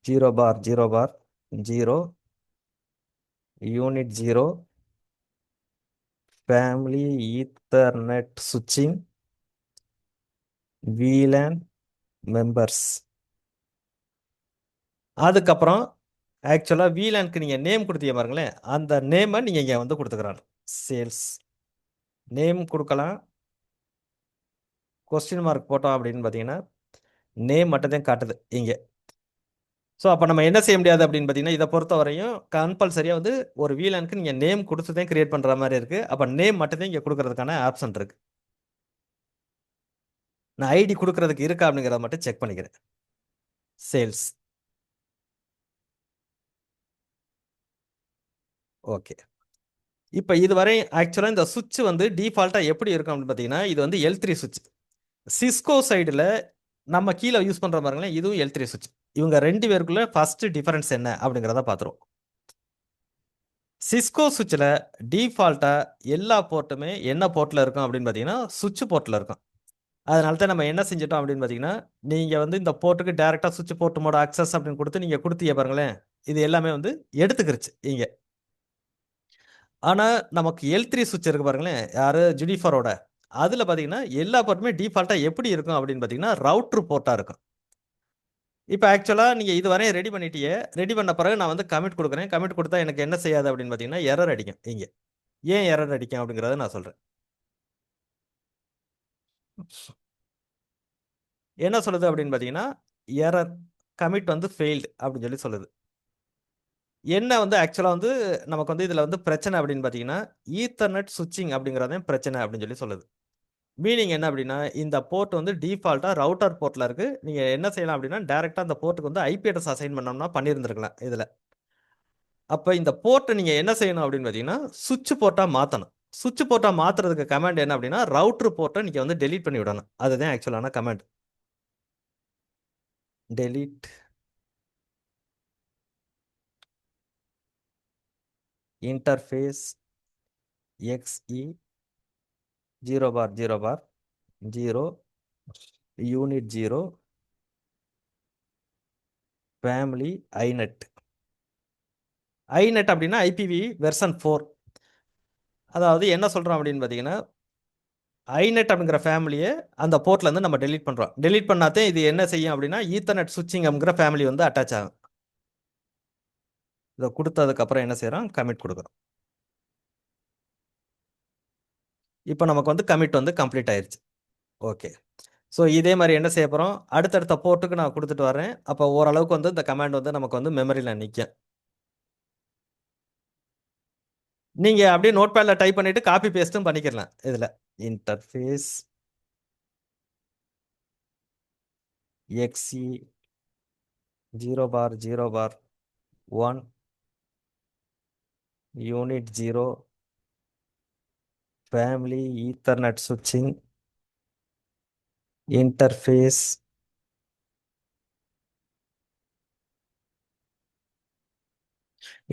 0/0/0 unit 0 family ethernet சுவிட்சிங் VLAN மெம்பர்ஸ். அதுக்கப்புறம் ஆக்சுவலா VLANக்கு நீங்க நேம் கொடுத்தீங்க பாருங்களேன், அந்த நேமை நீங்க இங்க வந்து கொடுத்துக்கிறாங்க. சேல்ஸ் நேம் கொடுக்கலாம். கொஸ்டின் மார்க் போட்டோம் அப்படின்னு பார்த்தீங்கன்னா நேம் மட்டும் தான் காட்டுது இங்க. ஸோ அப்போ நம்ம என்ன செய்ய முடியாது அப்படின்னு பார்த்தீங்கன்னா இதை பொறுத்த வரையும் கம்பல்சரியாக வந்து ஒரு VLANக்கு நீங்கள் நேம் கொடுத்து தான் கிரியேட் பண்ணுற மாதிரி இருக்கு. அப்போ நேம் மட்டும் தான் இங்கே கொடுக்கறதுக்கான ஆப்ஷன் இருக்கு. நான் ஐடி கொடுக்கறதுக்கு இருக்கா அப்படிங்கிறத மட்டும் செக் பண்ணிக்கிறேன். Sales okay. இப்போ இதுவரை ஆக்சுவலாக இந்த சுவிட்ச் வந்து டிஃபால்ட்டாக எப்படி இருக்கும் அப்படின்னு பார்த்தீங்கன்னா இது வந்து L3 சுவிட்ச். சிஸ்கோ சைடில் நம்ம கீழே யூஸ் பண்ணுற பாருங்களேன், இதுவும் L3 சுவிட்ச். இவங்க ரெண்டு பேருக்குள்ள ஃபர்ஸ்ட் டிஃபரன்ஸ் என்ன அப்படிங்கிறத பார்த்துருவோம். சிஸ்கோ சுவிட்சில் டிஃபால்ட்டாக எல்லா போர்ட்டுமே என்ன போர்ட்டில் இருக்கும் அப்படின்னு பார்த்தீங்கன்னா சுவிட்ச் போர்ட்டில் இருக்கும். அதனால தான் நம்ம என்ன செஞ்சிட்டோம் அப்படின்னு பார்த்தீங்கன்னா நீங்கள் வந்து இந்த போர்ட்டுக்கு டேரெக்டாக சுவிட்ச் போர்ட் மோட அக்சஸ் அப்படின்னு கொடுத்து நீங்கள் கொடுத்தீங்க பாருங்களேன், இது எல்லாமே வந்து எடுத்துக்கிருச்சு இங்கே. ஆனால் நமக்கு L3 சுவிட்ச் இருக்கு பாருங்களேன், யார் ஜுனிஃபரோட, அதில் பார்த்தீங்கன்னா எல்லா போர்ட்டுமே டிஃபால்ட்டாக எப்படி இருக்கும் அப்படின்னு பார்த்தீங்கன்னா ரவுட்ரு போர்ட்டாக இருக்கும். இப்போ ஆக்சுவலாக நீங்கள் இது வரையும் ரெடி பண்ணிட்டீங்க. ரெடி பண்ண பிறகு நான் வந்து கமிட் கொடுக்குறேன். கமிட் கொடுத்தா எனக்கு என்ன செய்யாது அப்படின்னு பார்த்தீங்கன்னா எரர் அடிக்கும் இங்கே. ஏன் எரர் அடிக்கும் அப்படிங்கிறத நான் சொல்கிறேன். என்ன சொல்லுது அப்படின்னு பார்த்தீங்கன்னா எரர் கமிட் வந்து ஃபெயில்டு அப்படின்னு சொல்லி சொல்லுது. என்ன வந்து ஆக்சுவலாக வந்து நமக்கு வந்து இதில் வந்து பிரச்சனை அப்படின்னு பார்த்தீங்கன்னா, ஈத்தர்நெட் சுவிட்சிங் அப்படிங்கிறதான் பிரச்சனை அப்படின்னு சொல்லி சொல்லுது. மீனிங் என்ன அப்படின்னா, இந்த போர்ட் வந்து டிஃபால்ட்டாக ரவுட்டர் போர்ட்டில் இருக்குது. நீங்கள் என்ன செய்யலாம் அப்படின்னா, டேரெக்டாக அந்த போர்ட்டுக்கு வந்து ஐபி அட்ரஸ் அசைன் பண்ணோம்னா பண்ணியிருந்திருக்கலாம் இதில். அப்போ இந்த போர்ட்டை நீங்கள் என்ன செய்யணும் அப்படின்னு பார்த்தீங்கன்னா, சுவிட்ச் போர்ட்டாக மாற்றணும். சுவிட்ச் போர்ட்டாக மாற்றுறதுக்கு கமாண்ட் என்ன அப்படின்னா, ரவுட்டர் போர்ட்டை நீங்கள் வந்து டெலீட் பண்ணி விடணும். அதுதான் ஆக்சுவலான கமாண்ட். Delete interface xe 0/0/0 unit 0 family inet. Inet அப்படின்னா ஐபிவி வெர்சன் 4. அதாவது என்ன சொல்கிறோம் அப்படின்னு பார்த்தீங்கன்னா, ஐநெட் அப்படிங்கிற ஃபேமிலியை அந்த போர்ட்லேருந்து நம்ம டெலீட் பண்ணுறோம். டெலீட் பண்ணாதே இது என்ன செய்யும் அப்படின்னா, ஈத்தர்நெட் சுவிட்சிங் அப்படிங்கிற ஃபேமிலி வந்து அட்டாச் ஆகும். இதை கொடுத்ததுக்கப்புறம் என்ன செய்கிறோம், கமிட் கொடுக்குறோம். இப்போ நமக்கு வந்து கமிட் வந்து கம்ப்ளீட் ஆயிடுச்சு. ஓகே. ஸோ இதே மாதிரி என்ன செய்ய போகிறோம், அடுத்தடுத்த போர்ட்டுக்கு நான் கொடுத்துட்டு வரேன். அப்போ ஓரளவுக்கு வந்து இந்த கமாண்ட் வந்து நமக்கு வந்து மெமரியில் நிற்கும். நீங்கள் அப்படியே நோட் பேடில் டைப் பண்ணிவிட்டு காப்பி பேஸ்ட்டும் பண்ணிக்கலாம். இதில் interface XE 0/0/1 unit 0 family ethernet சுவிட்சிங்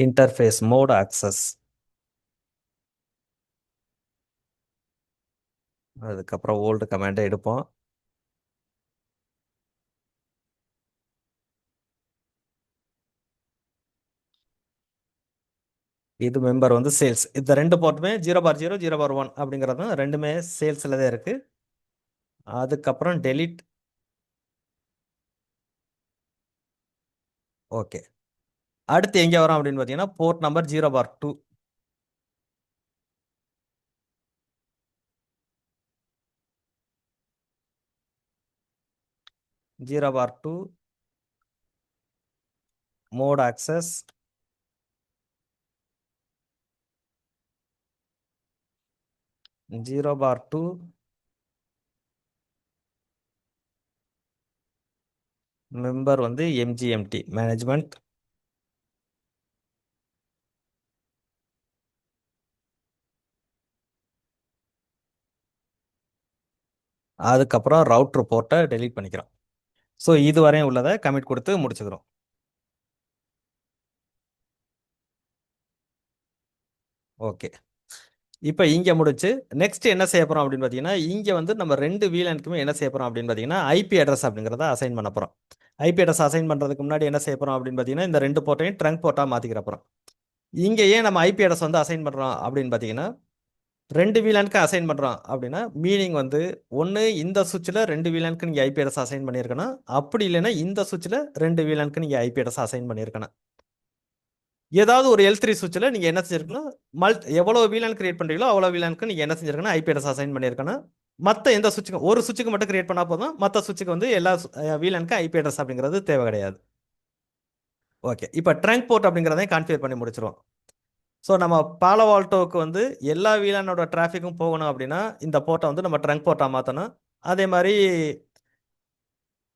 இன்டர்ஃபேஸ் மோட் ஆக்சஸ். அதுக்கப்புறம் ஓல்டு கமாண்டை எடுப்போம். இது மெம்பர் வந்து சேல்ஸ். இந்த ரெண்டு போர்ட்டுமே 0/0 0/1 அப்படிங்கிறது ரெண்டுமே சேல்ஸில் தான் இருக்கு. அதுக்கப்புறம் டெலிட். ஓகே. அடுத்து எங்கே வரோம் அப்படின்னு பார்த்தீங்கன்னா, port number 0/2 0/2 mode access (0/2) member வந்து எம்ஜிஎம்டி மேனேஜ்மெண்ட். அதுக்கப்புறம் ரவுட்ரு போர்ட்டை டெலீட் பண்ணிக்கிறோம். ஸோ இது வரையும் உள்ளதை கமிட் கொடுத்து முடிச்சுக்கிறோம். ஓகே. இப்போ இங்கே முடிச்சு நெக்ஸ்ட் என்ன செய்ய போகிறோம் அப்படின்னு பார்த்தீங்கன்னா, இங்கே வந்து நம்ம ரெண்டு வீலனுக்குமே என்ன செய்ய போகிறோம் அப்படின்னு பார்த்தீங்கன்னா, ஐபி அட்ரஸ் அப்படிங்கிறத அசைன் பண்ண போகிறோம். ஐபி அட்ரஸ் அசைன் பண்ணுறதுக்கு முன்னாடி என்ன செய்ய போகிறோம் அப்படின்னு பார்த்தீங்கன்னா, இந்த ரெண்டு போர்ட்டையும் ட்ரங்க் போர்ட்டாக மாற்றிக்கிற போகிறோம். இங்கே ஏன் நம்ம ஐபி அட்ரஸ் வந்து அசைன் பண்ணுறோம் அப்படின்னு பார்த்தீங்கன்னா, ரெண்டு வீலனுக்கு அசைன் பண்ணுறோம் அப்படின்னா மீனிங் வந்து ஒன்று இந்த சுவிட்சில் ரெண்டு வீலனுக்கு நீங்கள் ஐபி அட்ரஸ் அசைன் பண்ணியிருக்கணும். அப்படி இல்லைன்னா இந்த சுவிட்சில் ரெண்டு வீலனுக்கு நீங்கள் ஐபி அட்ரஸ் அசைன் பண்ணியிருக்கணும். ஏதாவது ஒரு L3 சுவிட்சில் நீங்கள் என்ன செஞ்சிருக்கணும், எவ்வளோ வீலன் கிரியேட் பண்ணுறீங்களோ அவ்வளோ வீலனுக்கு நீங்கள் என்ன செஞ்சிருக்கணும், ஐபி அட்ரஸ் அசைன் பண்ணியிருக்கணும். மற்ற எந்த சுவிட்சுக்கு ஒரு சுவிட்சுக்கு மட்டும் கிரியேட் பண்ணால் போதும், மற்ற சுவிட்சுக்கு வந்து எல்லா வீலனுக்கு ஐபி அட்ரஸ் அப்படிங்கிறது தேவை கிடையாது. ஓகே. இப்போ ட்ரங்க் போர்ட் அப்படிங்கிறதையும் கான்ஃபிகர் பண்ணி முடிச்சிருவோம். ஸோ நம்ம பாலோவால்டோவுக்கு வந்து எல்லா வீலானோட டிராஃபிக்கும் போகணும் அப்படின்னா இந்த போர்ட்டை வந்து நம்ம ட்ரங்க் போர்ட்டாக மாற்றணும். அதே மாதிரி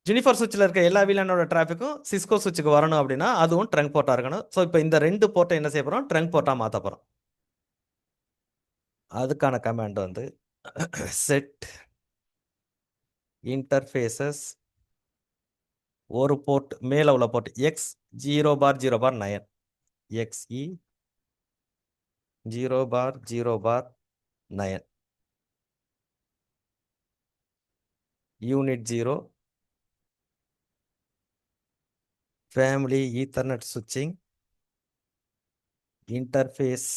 ஜெனிஃபர் சுவிட்சில் இருக்க எல்லா வீலானோட டிராஃபிக்கும் சிஸ்கோ சுவிட்சுக்கு வரணும் அப்படின்னா அதுவும் ட்ரங்க் போர்ட்டாக இருக்கணும். ஸோ இப்போ இந்த ரெண்டு போர்ட்டை என்ன செய்ய போகிறோம், ட்ரங்க் போர்ட்டாக மாற்ற போகிறோம். அதுக்கான கமாண்ட் வந்து செட் இன்டர்ஃபேஸஸ் ஒரு போர்ட் மேலே உள்ள port x 0/0/9 x e 0/0/9 unit 0 family ethernet சுவிட்சிங் இன்டர்ஃபேஸ்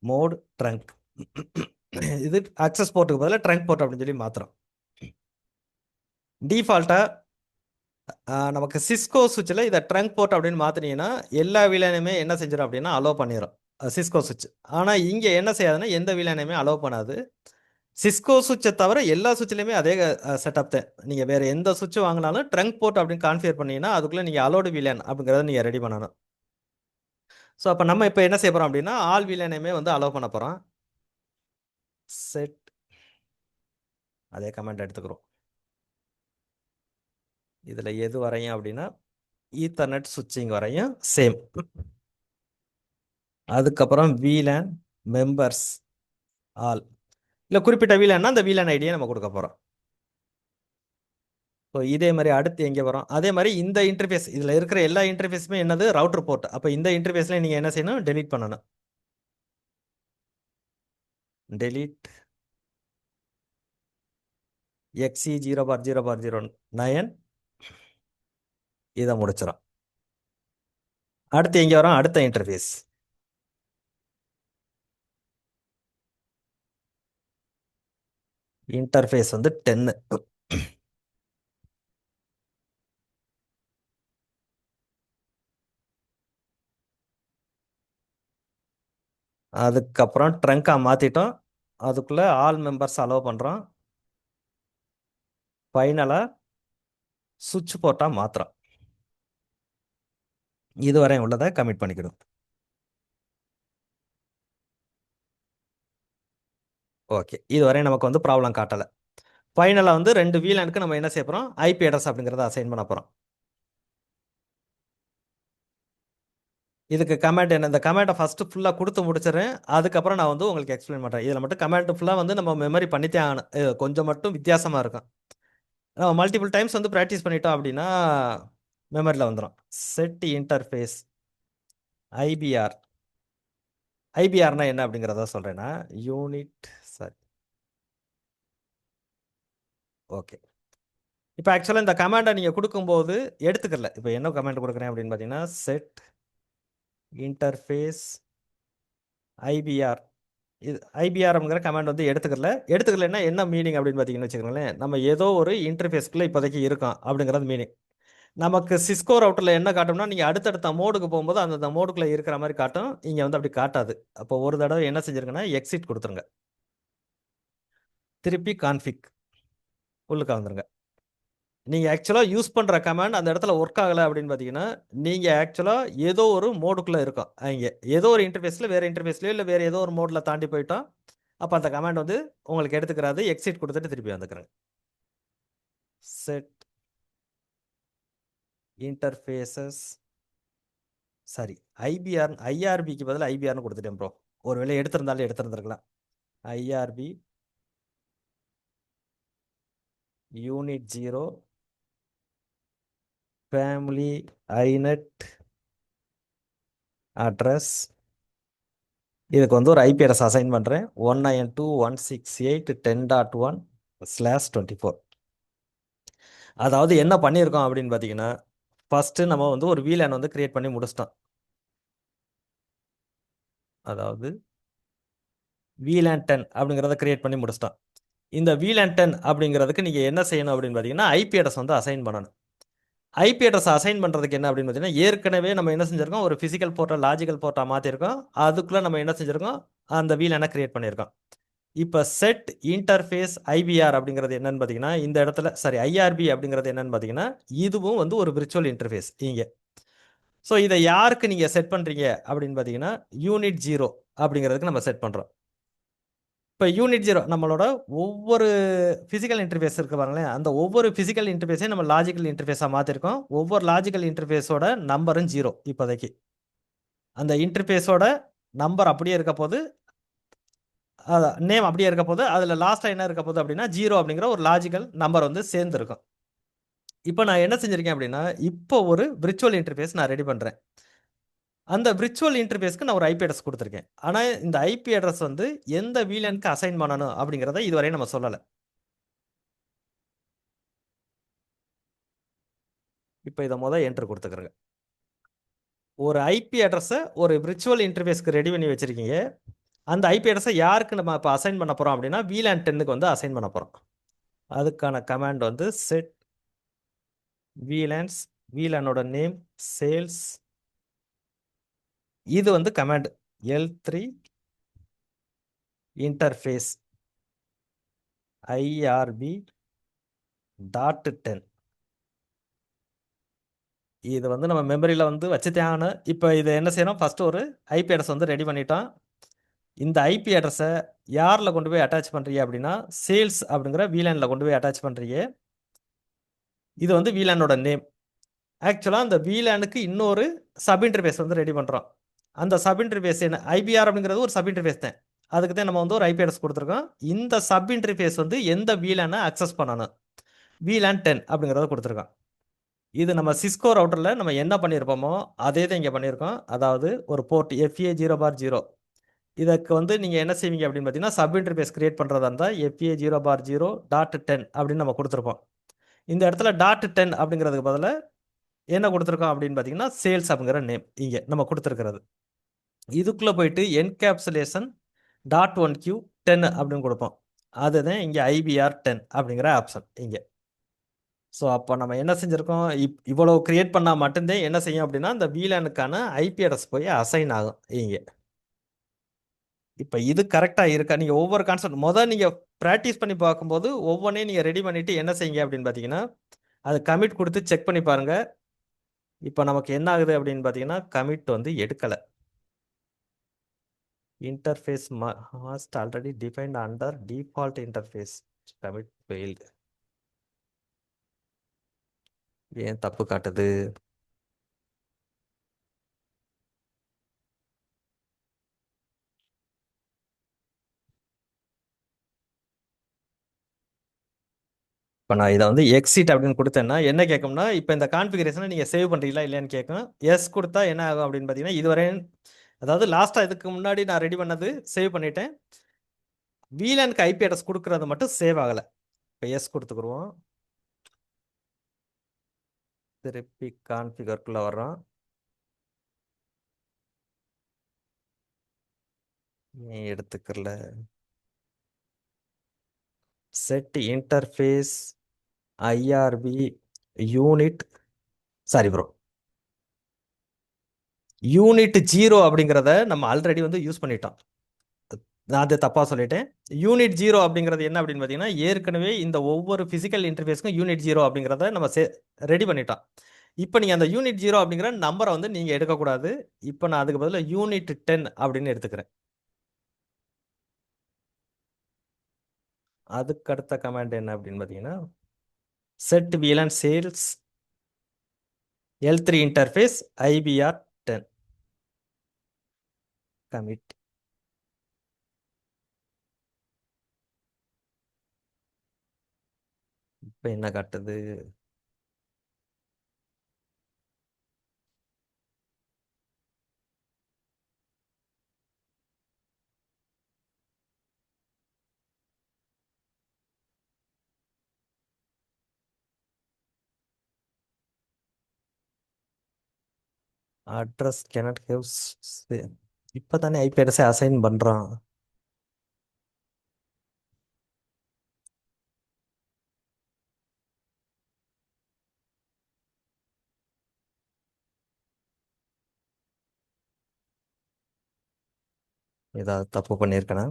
மோட் ட்ரங்க். இது அக்சஸ் போர்ட்டுக்கு பதிலாக ட்ரங்க் போர்ட் அப்படின்னு சொல்லி மாத்திரம். டிஃபால்ட்டாக நமக்கு சிஸ்கோ சுவிட்சில் இதை ட்ரங்க் போர்ட் அப்படின்னு மாற்றினீங்கன்னா எல்லா வீலனையுமே என்ன செஞ்சிடும் அப்படின்னா அலோவ் பண்ணிடும் சிஸ்கோ சுவிட்ச். ஆனால் இங்கே என்ன செய்யாதுன்னா எந்த வீலனையுமே அலோவ் பண்ணாது. சிஸ்கோ சுவிட்சை தவிர எல்லா சுவிட்ச்லையுமே அதே செட்டப் தான். நீங்கள் வேறு எந்த சுவிட்ச் வாங்கினாலும் ட்ரங்க் போர்ட் அப்படின்னு கான்ஃபிகர் பண்ணீங்கன்னா அதுக்குள்ளே நீங்கள் அலோடு வில்லன் அப்படிங்கிறத நீங்கள் ரெடி பண்ணணும். ஸோ அப்போ நம்ம இப்போ என்ன செய்ய போகிறோம் அப்படின்னா ஆல் வில்லனையுமே வந்து அலோவ் பண்ண போகிறோம். செட் அதே கமெண்ட் எடுத்துக்கிறோம். இதில் எது வரையும் அப்படின்னா ஈத்தர்நெட் சுவிட்சிங் வரையும் சேம். அதுக்கப்புறம் VLAN மெம்பர்ஸ் ஆல், இல்லை குறிப்பிட்ட VLAன்னா அந்த VLAN ஐடியை நம்ம கொடுக்க போகிறோம். ஸோ இதே மாதிரி அடுத்து எங்கே வரும், அதே மாதிரி இந்த இன்டர்ஃபேஸ் இதில் இருக்கிற எல்லா இன்டர்ஃபேஸுமே என்னது ரவுட்டர் போர்ட். அப்போ இந்த இன்டர்ஃபேஸில் நீங்கள் என்ன செய்யணும், டெலீட் பண்ணணும். டெலீட் XE0/0/09 இதை முடிச்சிடும். அடுத்து எங்கே வரும், அடுத்த இன்டர்ஃபேஸ் இன்டர்ஃபேஸ் வந்து 10. அதுக்கப்புறம் ட்ரங்காக மாற்றிட்டோம். அதுக்குள்ளே ஆல் மெம்பர்ஸ் அலோவ் பண்ணுறோம். ஃபைனலாக சுவிட்ச் போர்ட்டாக மாற்றுறோம். இதுவரை உள்ளதை கமிட் பண்ணிக்கிடும். ஓகே, இதுவரை நமக்கு வந்து ப்ராப்ளம் காட்டலை. ஃபைனலாக வந்து 2 VLANக்கு நம்ம என்ன செய்ய போகிறோம், IP அட்ரஸ் அப்படிங்கிறத அசைன் பண்ண போகிறோம். இதுக்கு கமெண்ட் என்ன, இந்த கமெண்ட்டை ஃபஸ்ட்டு ஃபுல்லாக கொடுத்து முடிச்சிடுறேன். அதுக்கப்புறம் நான் வந்து உங்களுக்கு எக்ஸ்பிளைன் பண்ணுறேன். இதில் மட்டும் கமெண்ட் ஃபுல்லாக வந்து நம்ம மெமரி பண்ணித்தே ஆகணும். கொஞ்சம் மட்டும் வித்தியாசமாக இருக்கும். நம்ம மல்டிபிள் டைம்ஸ் வந்து ப்ராக்டிஸ் பண்ணிட்டோம் அப்படின்னா மெமரியில் வந்துடும். Set interface IPR. ஐபிஆர்னா என்ன அப்படிங்கிறத சொல்கிறேன்னா யூனிட், சாரி, ஓகே. இப்போ ஆக்சுவலாக இந்த கமாண்டை நீங்கள் கொடுக்கும்போது எடுத்துக்கல. இப்போ என்ன கமெண்ட் கொடுக்குறேன் அப்படின்னு பார்த்தீங்கன்னா செட் இன்டர்ஃபேஸ் ஐபிஆர். இது ஐபிஆர்ங்கிற கமாண்ட் வந்து எடுத்துக்கலன்னா என்ன மீனிங் அப்படின்னு பார்த்தீங்கன்னு வச்சுக்கோங்களேன், நம்ம ஏதோ ஒரு இன்டர்ஃபேஸ்க்குள்ளே இப்போதைக்கு இருக்கோம் அப்படிங்கிறது மீனிங். நமக்கு சிஸ்கோ ரவுட்டரில் என்ன காட்டும்னா நீங்கள் அடுத்தடுத்த மோடுக்கு போகும்போது அந்த மோடுக்குள்ளே இருக்கிற மாதிரி காட்டும். இங்கே வந்து அப்படி காட்டாது. அப்போ ஒரு தடவை என்ன செஞ்சுருங்கன்னா எக்ஸிட் கொடுத்துருங்க. திருப்பி கான்ஃபிக் உள்ளுக்க வந்துருங்க. நீங்கள் ஆக்சுவலாக யூஸ் பண்ணுற கமாண்ட் அந்த இடத்துல ஒர்க் ஆகலை அப்படின்னு பார்த்தீங்கன்னா நீங்கள் ஆக்சுவலாக ஏதோ ஒரு மோடுக்குள்ளே இருக்கும். இங்கே ஏதோ ஒரு இன்டர்ஃபேஸில் வேறு இன்டர்ஃபேஸ்லையோ இல்லை வேறு ஏதோ ஒரு மோடில் தாண்டி போயிட்டோம். அப்போ அந்த கமாண்ட் வந்து உங்களுக்கு எடுத்துக்கிறாது. எக்ஸிட் கொடுத்துட்டு திருப்பி வந்துக்கிறேங்க. செட் இன்டர்ஃபேஸஸ், சாரி, ஐஆர்பிக்கு பதில் ஐபிஆர்னு கொடுத்துட்டேன் ப்ரோ. ஒருவேளை எடுத்திருந்துருக்கலாம். IRB unit 0 family inet address. இதுக்கு வந்து ஒரு ஐபி அட்ரஸ் அசைன் பண்ணுறேன். 192.168.10.1/24. அதாவது என்ன பண்ணியிருக்கோம் அப்படின்னு பார்த்தீங்கன்னா ஃபஸ்ட்டு நம்ம வந்து ஒரு VLAN வந்து கிரியேட் பண்ணி முடிச்சிட்டோம். அதாவது VLAN 10 அப்படிங்கிறத கிரியேட் பண்ணி முடிச்சிட்டோம். இந்த VLAN 10 அப்படிங்கிறதுக்கு நீங்கள் என்ன செய்யணும் அப்படின்னு பார்த்தீங்கன்னா ஐபி அட்ரஸ் வந்து அசைன் பண்ணணும். ஐபி அட்ரஸ் அசைன் பண்ணுறதுக்கு என்ன அப்படின்னு பார்த்தீங்கன்னா ஏற்கனவே நம்ம என்ன செஞ்சுருக்கோம், ஒரு ஃபிசிக்கல் போர்ட்டை லாஜிக்கல் போர்ட்டாக மாற்றிருக்கோம். அதுக்குள்ளே நம்ம என்ன செஞ்சுருக்கோம், அந்த VLAN கிரியேட் பண்ணியிருக்கோம். இப்போ செட் இன்டர்ஃபேஸ் ஐபிஆர் அப்படிங்கிறது என்னன்னு பார்த்தீங்கன்னா இந்த இடத்துல, சாரி, ஐஆர்பி அப்படிங்கிறது என்னன்னு பார்த்தீங்கன்னா இதுவும் வந்து ஒரு விர்ச்சுவல் இன்டர்ஃபேஸ் இங்கே. ஸோ இதை யாருக்கு நீங்கள் செட் பண்ணுறீங்க அப்படின்னு பார்த்தீங்கன்னா யூனிட் 0 அப்படிங்கிறதுக்கு நம்ம செட் பண்ணுறோம். இப்போ யூனிட் 0 நம்மளோட ஒவ்வொரு ஃபிசிக்கல் இன்டர்ஃபேஸ் இருக்கு பாருங்களேன், அந்த ஒவ்வொரு ஃபிசிக்கல் இன்டர்ஃபேஸையும் நம்ம லாஜிக்கல் இன்டர்ஃபேஸாக மாற்றிருக்கோம். ஒவ்வொரு லாஜிக்கல் இன்டர்ஃபேஸோட நம்பரும் 0. இப்போதைக்கு அந்த இன்டர்ஃபேஸோட நம்பர் அப்படியே இருக்க போது, நேம் அப்படியே இருக்க போது, அதில் லாஸ்ட்டாக என்ன இருக்க போகுது அப்படின்னா 0 அப்படிங்கிற ஒரு லாஜிக்கல் நம்பர் வந்து சேர்ந்துருக்கும். இப்போ நான் என்ன செஞ்சுருக்கேன் அப்படின்னா இப்போ ஒரு விர்ச்சுவல் இன்டர்ஃபேஸ் நான் ரெடி பண்ணுறேன். அந்த விர்ச்சுவல் இன்டர்ஃபேஸ்க்கு நான் ஒரு ஐபி அட்ரஸ் கொடுத்துருக்கேன். ஆனால் இந்த ஐபி அட்ரஸ் வந்து எந்த VLANக்கு அசைன் பண்ணணும் அப்படிங்கிறத இதுவரை நம்ம சொல்லலை. இப்போ இதை என்ட்ரு கொடுத்துக்கிறேங்க. ஒரு ஐபி அட்ரஸை ஒரு விர்ச்சுவல் இன்டர்ஃபேஸ்க்கு ரெடி பண்ணி வச்சுருக்கீங்க. அந்த ஐபி அட்ரஸை யாருக்கு நம்ம இப்போ அசைன் பண்ண போகிறோம் அப்படின்னா VLAN 10க்கு வந்து அசைன் பண்ண போகிறோம். அதுக்கான கமாண்ட் வந்து செட் VLANs, VLAனோட நேம் சேல்ஸ். இது வந்து command L3 interface IRB dot 10. இது வந்து நம்ம மெமரியில் வந்து வச்சு தேவை. இப்போ இதை என்ன செய்யணும், ஃபஸ்ட்டு ஒரு ஐபி அட்ரஸ் வந்து ரெடி பண்ணிட்டோம். இந்த ஐபி அட்ரஸை யாரில் கொண்டு போய் அட்டாச் பண்ணுறீங்க அப்படின்னா சேல்ஸ் அப்படிங்கிற VLANல கொண்டு போய் அட்டாச் பண்ணுறீங்க. இது வந்து VLAனோட நேம். ஆக்சுவலாக அந்த VLAனுக்கு இன்னொரு சப் இன்டர்ஃபேஸ் வந்து ரெடி பண்ணுறோம். அந்த சப் இன்டர்ஃபேஸ் என்ன, ஐபிஆர் அப்படிங்கிறது ஒரு சப் இன்டர்ஃபேஸ் தான். அதுக்கு தான் நம்ம வந்து ஒரு ஐபி அட்ரஸ் கொடுத்துருக்கோம். இந்த சப் இன்டர்ஃபேஸ் வந்து எந்த VLAனை அக்சஸ் பண்ணணும், VLAN 10 அப்படிங்கிறத கொடுத்துருக்கோம். இது நம்ம சிஸ்கோ ரவுட்டரில் நம்ம என்ன பண்ணியிருப்போமோ அதே தான் இங்கே பண்ணியிருக்கோம். அதாவது ஒரு போர்ட் FA0/0. இதுக்கு வந்து நீங்கள் என்ன செய்வீங்க அப்படின்னு பார்த்தீங்கன்னா, சப் இன்டர்ஃபேஸ் கிரியேட் பண்ணுறதா இருந்தால் FA0/0.10 அப்படின்னு நம்ம கொடுத்துருப்போம். இந்த இடத்துல .10 அப்படிங்கிறதுக்கு பதிலாக என்ன கொடுத்துருக்கோம் அப்படின்னு பார்த்தீங்கன்னா, சேல்ஸ் அப்படிங்கிற நேம் இங்கே நம்ம கொடுத்துருக்கிறது. இதுக்குள்ளே போயிட்டு என்கேப்சுலேஷன் .1Q10 அப்படின்னு கொடுப்போம். அதுதான் இங்கே IBR 10 அப்படிங்கிற ஆப்ஷன் இங்கே. ஸோ அப்போ நம்ம என்ன செஞ்சுருக்கோம், இவ்வளோ கிரியேட் பண்ணால் மட்டும்தான் என்ன செய்யும் அப்படின்னா, இந்த VLAனுக்கான ஐபி அட்ரஸ் போய் அசைன் ஆகும் இங்கே. இப்போ இது கரெக்டாக இருக்கா, நீங்கள் ஒவ்வொரு கான்செப்ட் நீங்கள் ப்ராக்டிஸ் பண்ணி பார்க்கும்போது ஒவ்வொன்றையும் நீங்கள் ரெடி பண்ணிவிட்டு என்ன செய்யுங்க அப்படின்னு பார்த்தீங்கன்னா, அது கமிட் கொடுத்து செக் பண்ணி பாருங்கள். இப்போ நமக்கு என்ன ஆகுது அப்படின்னு பார்த்தீங்கன்னா, கமிட் வந்து எடுக்கலை. Interface must already defined under default interface. Commit failed. ஏன் தப்பு காட்டுது? இப்போ நான் இதை வந்து எக்ஸிட் அப்படின்னு கொடுத்தேன்னா என்ன கேட்கும்னா, இப்போ இந்த கான்ஃபிகரேஷனை நீங்கள் சேவ் பண்ணுறீங்களா இல்லையான்னு கேட்கும். எஸ் கொடுத்தா என்ன ஆகும் அப்படின்னு பார்த்தீங்கன்னா, இதுவரை அதாவது லாஸ்ட்டாக இதுக்கு முன்னாடி நான் ரெடி பண்ணது சேவ் பண்ணிட்டேன். VLAனுக்கு ஐபி அட்ரஸ் கொடுக்குறது மட்டும் சேவ் ஆகலை. இப்போ எஸ் கொடுத்துக்குருவோம். திருப்பி கான்ஃபிகருக்குள்ளே வர்றோம். ஏன் எடுத்துக்கல? Set interface IRB unit, sorry bro, unit 0 அப்படிங்கிறத நம்ம ஆல்ரெடி வந்து யூஸ் பண்ணிட்டோம். நான் அது தப்பாக சொல்லிட்டேன். யூனிட் 0 அப்படிங்கிறது என்ன அப்படின்னு பார்த்தீங்கன்னா, ஏற்கனவே இந்த ஒவ்வொரு ஃபிசிக்கல் இன்டர்ஃபேஸ்க்கும் யூனிட் 0 அப்படிங்கிறத நம்ம ரெடி பண்ணிட்டோம். இப்போ நீங்கள் அந்த யூனிட் 0 அப்படிங்கிற நம்பரை வந்து நீங்கள் எடுக்கக்கூடாது. இப்போ நான் அதுக்கு பதிலாக யூனிட் 10 அப்படின்னு எடுத்துக்கிறேன். அதுக்கு அடுத்த கமாண்ட் என்ன அப்படின்னு பார்த்தீங்கன்னா, set VLAN sales L3 interface IBR 10 commit. இப்போ என்ன காட்டுது? அட்ரஸ் cannot have இப்போ தானே ஐபி அட்ரஸை அசைன் பண்ணுறான். ஏதாவது தப்பு பண்ணியிருக்கேனா?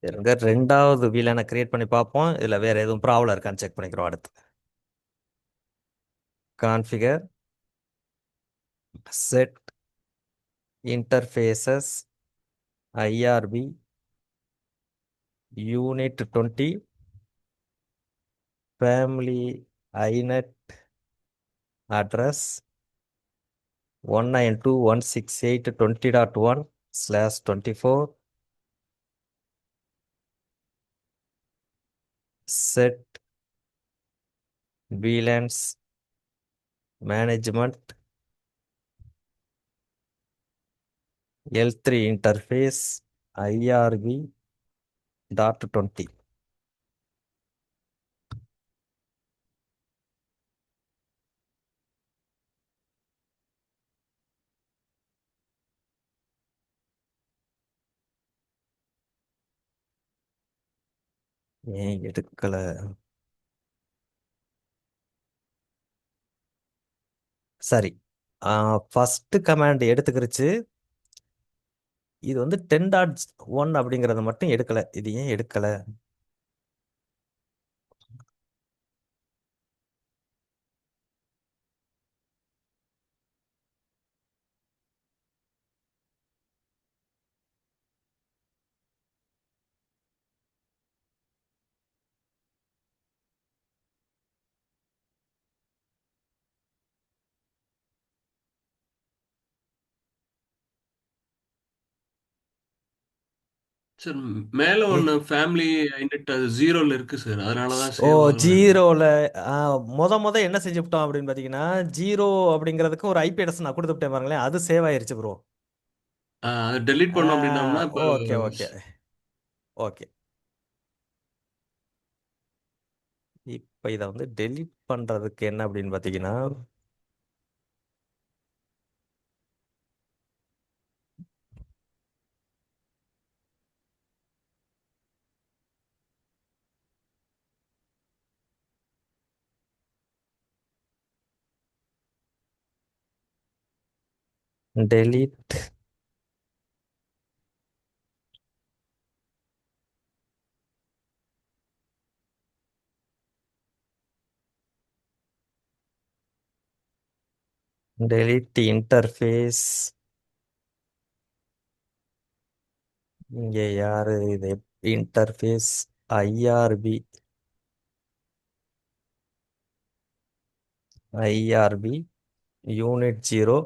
இருங்க, ரெண்டாவது VLAனை கிரியேட் பண்ணி பார்ப்போம். இதில் வேறு எதுவும் ப்ராப்ளம் இருக்கான்னு செக் பண்ணிக்கிறோம். அடுத்து configure set interfaces IRB unit 20 family inet address 192.168.20.1/24 set VLANs management L3 interface IRB dot 20. ஏன் எடுக்கல? சரி. ஃபர்ஸ்ட் கமாண்ட் எடுத்துக்கிருச்சு. இது வந்து 10.1 அப்படிங்கறத மட்டும் எடுக்கல. இது ஏன் எடுக்கல? சார் மேல ஏ ஒன்று ஃபேமிலி யூனிட் அது ஜீரோல இருக்கு சார், அதனால தான் ஓ சேவ் ஆகலன்னு. ஜீரோல முத என்ன செஞ்சுவிட்டோம் அப்படின்னு பார்த்தீங்கன்னா, ஜீரோ அப்படிங்கிறதுக்கு ஒரு ஐபி அட்ரஸ் நான் கொடுத்துட்டேன் பாருங்களேன், அது சேவ் ஆயிருச்சு ப்ரோ. அது டெலீட் பண்ணோம் அப்படின்னோம்னா இப்போ ஓகே ஓகே ஓகே. இப்போ இதை வந்து டெலீட் பண்றதுக்கு என்ன அப்படின்னு பார்த்தீங்கன்னா, டெலீட் டெலீட் இன்டர்ஃபேஸ். இங்கே யாரு இது? Interface IRB IRB unit 0.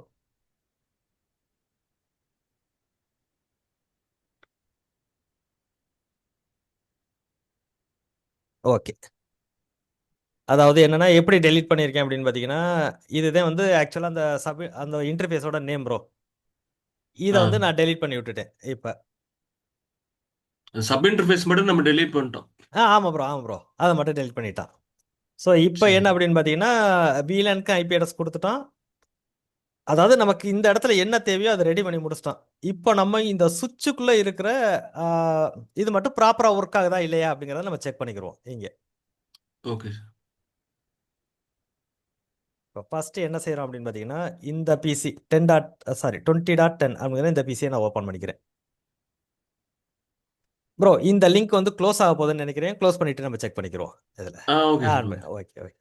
Okay. அதாவது என்னன்னா எப்படி டெலீட் பண்ணியிருக்கேன் அப்படின்னு பார்த்தீங்கன்னா, இதுதான் வந்து ஆக்சுவலாக அந்த இன்டர்ஃபேஸோட நேம் ப்ரோ. இதை ஆ வந்து நான் டெலீட் பண்ணி விட்டுட்டேன் இப்போ. சப் இன்டர்ஃபேஸ் மட்டும் நம்ம டெலீட் பண்ணிட்டோம். ஆமாம் ப்ரோ ஆமாம் ப்ரோ, அதை மட்டும் டெலீட் பண்ணிட்டான். ஸோ இப்போ சரி. என்ன அப்படின்னு பார்த்தீங்கன்னா, VLANக்கு ஐபி அட்ரஸ் கொடுத்துட்டான். அதாவது நமக்கு இந்த இடத்துல என்ன தேவையோ அதை ரெடி பண்ணி முடிச்சிட்டான். இப்போ நம்ம இந்த சுவிட்சுக்குள்ளே இருக்கிற ஆ, இது மட்டும் ப்ராப்பராக ஒர்க் ஆகுதா இல்லையா அப்படிங்கிறத நம்ம செக் பண்ணிக்கிறோம் இங்கே. ஓகே. இப்போ ஃபஸ்ட்டு என்ன செய்கிறோம் அப்படின்னு பார்த்தீங்கன்னா, இந்த பிசி 20.10 அப்படிங்கிற இந்த பிசியை நான் ஓப்பன் பண்ணிக்கிறேன். ப்ரோ இந்த லிங்க் வந்து க்ளோஸ் ஆக போகுதுன்னு நினைக்கிறேன். க்ளோஸ் பண்ணிட்டு நம்ம செக் பண்ணிக்கிறோம் இதில். Okay sir. Okay okay.